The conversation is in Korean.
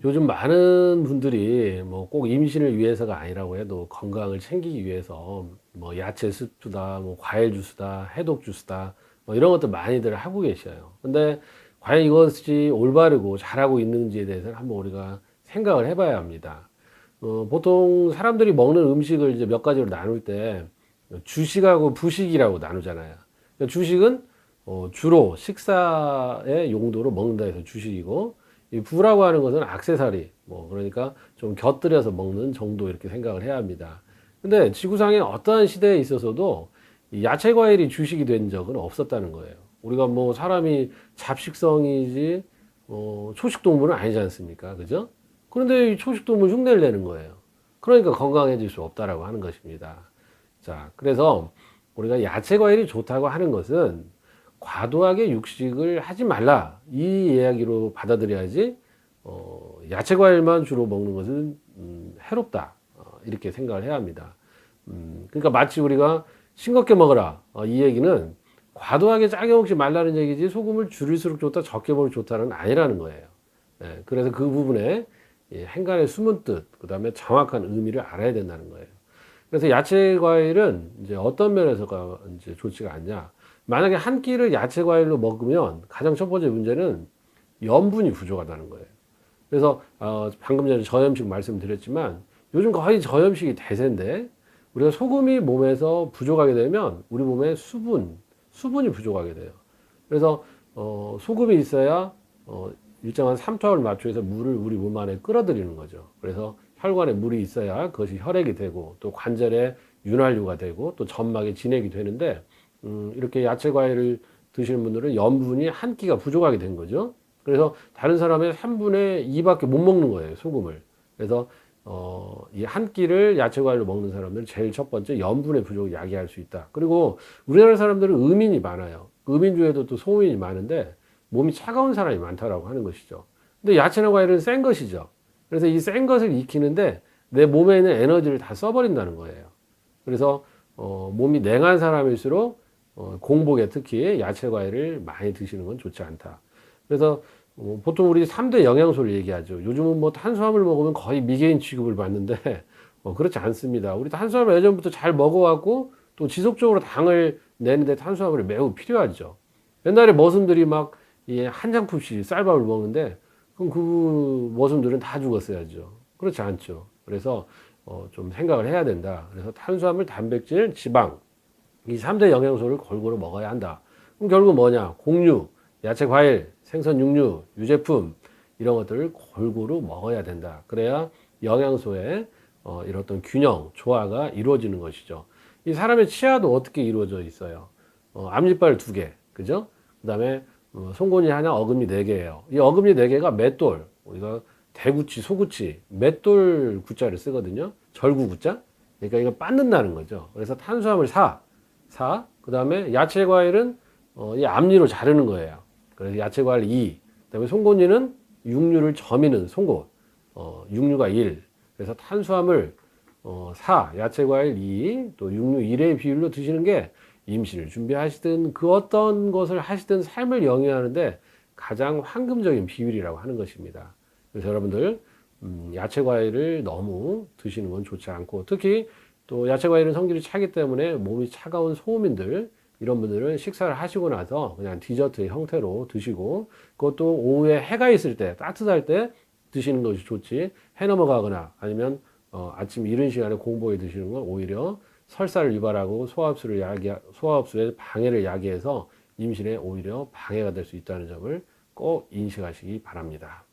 요즘 많은 분들이 뭐 꼭 임신을 위해서가 아니라고 해도 건강을 챙기기 위해서 뭐 야채 스프다, 뭐 과일 주스다, 해독 주스다, 뭐 이런 것들 많이들 하고 계셔요. 근데 과연 이것이 올바르고 잘하고 있는지에 대해서는 한번 우리가 생각을 해봐야 합니다. 보통 사람들이 먹는 음식을 이제 몇 가지로 나눌 때 주식하고 부식이라고 나누잖아요. 그러니까 주식은 주로 식사의 용도로 먹는다 해서 주식이고, 이 부라고 하는 것은 액세서리, 뭐 그러니까 좀 곁들여서 먹는 정도 이렇게 생각을 해야 합니다. 근데 지구상의 어떠한 시대에 있어서도 이 야채 과일이 주식이 된 적은 없었다는 거예요. 우리가 뭐 사람이 잡식성이지 초식 동물은 아니지 않습니까? 그죠? 그런데 이 초식 동물 흉내를 내는 거예요. 그러니까 건강해질 수 없다라고 하는 것입니다. 자, 그래서 우리가 야채 과일이 좋다고 하는 것은 과도하게 육식을 하지 말라, 이 이야기로 받아들여야지 야채 과일만 주로 먹는 것은 해롭다, 이렇게 생각을 해야 합니다. 그러니까 마치 우리가 싱겁게 먹어라, 이 얘기는 과도하게 짜게 먹지 말라는 얘기지, 소금을 줄일수록 좋다, 적게 먹으면 좋다는 아니라는 거예요. 예, 그래서 그 부분에 행간의 숨은 뜻, 그 다음에 정확한 의미를 알아야 된다는 거예요. 그래서 야채 과일은 이제 어떤 면에서가 이제 좋지가 않냐. 만약에 한 끼를 야채 과일로 먹으면 가장 첫 번째 문제는 염분이 부족하다는 거예요. 그래서 방금 전에 저염식 말씀드렸지만 요즘 거의 저염식이 대세인데, 우리가 소금이 몸에서 부족하게 되면 우리 몸에 수분이 부족하게 돼요. 그래서 소금이 있어야 일정한 삼투압을 맞춰서 물을 우리 몸 안에 끌어들이는 거죠. 그래서 혈관에 물이 있어야 그것이 혈액이 되고, 또 관절에 윤활유가 되고, 또 점막에 진액이 되는데, 이렇게 야채 과일을 드시는 분들은 염분이 한 끼가 부족하게 된 거죠. 그래서 다른 사람의 3분의 2밖에 못 먹는 거예요, 소금을. 그래서 이 한 끼를 야채 과일로 먹는 사람들은 제일 첫 번째 염분의 부족을 야기할 수 있다. 그리고 우리나라 사람들은 음인이 많아요. 음인 중에도 또 소음인이 많은데 몸이 차가운 사람이 많다라고 하는 것이죠. 근데 야채나 과일은 센 것이죠. 그래서 이 센 것을 익히는데 내 몸에 있는 에너지를 다 써버린다는 거예요. 그래서 몸이 냉한 사람일수록 공복에 특히 야채 과일을 많이 드시는 건 좋지 않다. 그래서 보통 우리 3대 영양소를 얘기하죠. 요즘은 뭐 탄수화물 먹으면 거의 미개인 취급을 받는데 그렇지 않습니다. 우리 탄수화물 예전부터 잘 먹어왔고, 또 지속적으로 당을 내는데 탄수화물이 매우 필요하죠. 옛날에 머슴들이 막 한 장품씩 쌀밥을 먹는데, 그럼 그 머슴들은 다 죽었어야죠. 그렇지 않죠. 그래서 좀 생각을 해야 된다. 그래서 탄수화물, 단백질, 지방, 이 3대 영양소를 골고루 먹어야 한다. 그럼 결국 뭐냐? 곡류, 야채, 과일, 생선, 육류, 유제품, 이런 것들을 골고루 먹어야 된다. 그래야 영양소의 이런 어떤 균형, 조화가 이루어지는 것이죠. 이 사람의 치아도 어떻게 이루어져 있어요? 앞니빨 2개, 그죠? 그 다음에 송곳니 하나, 어금니 4개예요. 이 어금니 4개가 맷돌, 우리가 대구치, 소구치, 맷돌 구자를 쓰거든요. 절구 구자. 그러니까 이거 빻는다는 거죠. 그래서 탄수화물 4, 그 다음에 야채 과일은 이 앞니로 자르는 거예요. 그래서 야채 과일 2, 그 다음에 송곳니는 육류를 저미는 송곳, 육류가 1. 그래서 탄수화물 4, 야채 과일 2, 또 육류 1의 비율로 드시는 게 임신을 준비하시든 그 어떤 것을 하시든 삶을 영위하는데 가장 황금적인 비율이라고 하는 것입니다. 그래서 여러분들 야채 과일을 너무 드시는 건 좋지 않고, 특히 또 야채 과일은 성질이 차기 때문에 몸이 차가운 소음인들, 이런 분들은 식사를 하시고 나서 그냥 디저트의 형태로 드시고, 그것도 오후에 해가 있을 때, 따뜻할 때 드시는 것이 좋지, 해 넘어가거나 아니면 아침 이른 시간에 공복에 드시는 건 오히려 설사를 유발하고 소화흡수에 방해를 야기해서 임신에 오히려 방해가 될 수 있다는 점을 꼭 인식하시기 바랍니다.